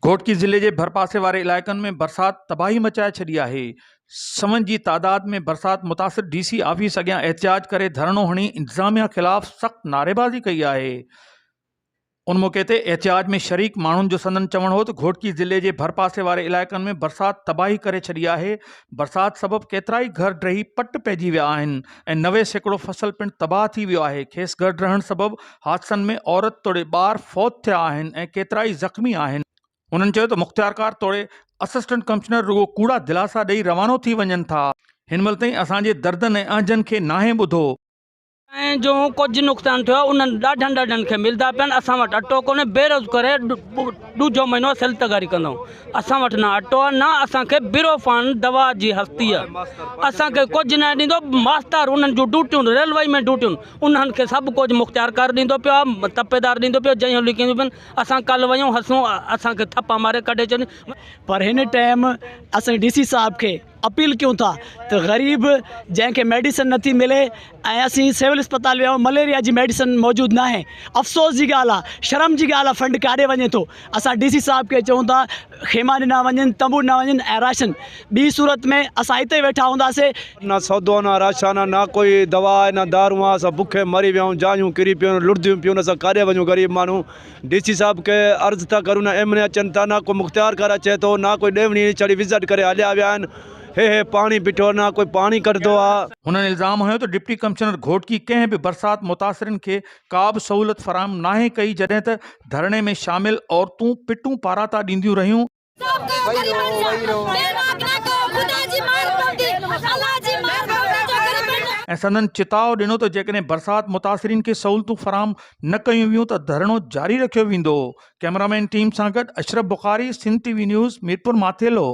घोटकी ज़िले के भरपासे वारे इलाइक़नि में बरसात तबाही मचाए छॾी आहे। सवनि जी तादाद में बरसात मुतासिर डीसी ऑफिस अॻियां एहतिजाज करे धरणो हणी इंतज़ामिया ख़िलाफ़ सख़्त नारेबाज़ी कई आहे। उन मौके ते एहतिजाज में शरीक माण्हुनि जो संदन चवण हो त घोटकी ज़िले के भरपासे वारे इलाइक़नि में बरसात तबाही करे छॾी आहे। बरसात सबबि केतिराई घर ड्रही पट पइजी विया आहिनि ऐं 90 सैकड़ो फसल पिणु तबाह थी वियो आहे। खेसि घर रहण सबबि हादसनि में औरत तोड़े ॿार फौत थिया आहिनि ऐं केतिराई ज़ख़्मी आहिनि। उन्हनि चयो त मुख़्तियारकार तोड़े असिस्टेंट कमिश्नर रुगो कूड़ा दिलासा ॾेई रवानो थी वञनि था। हिन महिल ताईं असांजे दर्दनि ऐं आंजनि खे नाहे ॿुधो। जो कुछ नुक़सान थियो उन्हनि ॾाढनि खे मिलंदा पिया। असां वटि अटो कोन्हे, बेरोज़ करे ॾूजो महीनो सिलतगारी कंदो। असां वटि न अटो आहे, न असांखे बिरोफान दवा जी हस्ती आहे। असांखे कुझु न ॾींदो। मास्तर उन्हनि जूं ड्यूटियूं रेलवे में ड्यूटियूं उन्हनि खे सभु कुझु मुख़्तियारकार ॾींदो पियो आहे, तपेदार ॾींदो पियो, जंहिं लिखियूं पियूं। असां कल्ह वयूं हसूं, असांखे थप्पा मारे कढे छॾियूं। पर हिन टाइम असां डीसी साहब खे अपील क्यों था तो गरीब जैसे मेडिसिन नथी मिले ऐं असीं सिविल अस्पताल विया मलेरिया जी मेडिसिन मौजूद ना है। अफ़सोस की गाल आहे, शर्म की गाल आहे, फंड काॾे वञे थो। असां डीसी साहब के चऊं था खेमा ॾिना वञनि, तंबू ॾिना वञनि ऐं राशन। ॿी सूरत में असां हिते वेठा हूंदासीं, ना सौदो ना राशन ना कोई दवा ना दारू आहे। असां बुखे मरी विया आहियूं, जायूं किरी पियूं, लुड़दियूं पियूं। असां काॾे वञूं गरीब माण्हू। डीसी साहब के अर्ज़ था करूं, ना एमने अचनि था, ना कोई मुख़्तियार कर अचे थो, ना कोई ॾेवणी चढ़ी विज़िट करे हलिया विया आहिनि। हे पानी बिठो, ना कोई पानी कढंदो आहे। हुननि इल्ज़ाम हयो त डिप्टी कमिश्नर घोटकी कंहिं बि बरसात मुतासिरनि खे का बि सहूलियत फराहम नाहे कई, जॾहिं त धरणे में शामिल औरतूं पिटूं पाराता ॾींदियूं रहियूं। ऐं संदन चिताव ॾिनो त जेकॾहिं बरसात मुतासिरीन खे सहूलियतूं फराहम न कयूं वियूं त धरणो जारी रखियो वेंदो। कैमरामैन टीम सां गॾु अशरफ बुखारी, सिंध टीवी न्यूज़, मीरपुर माथेलो।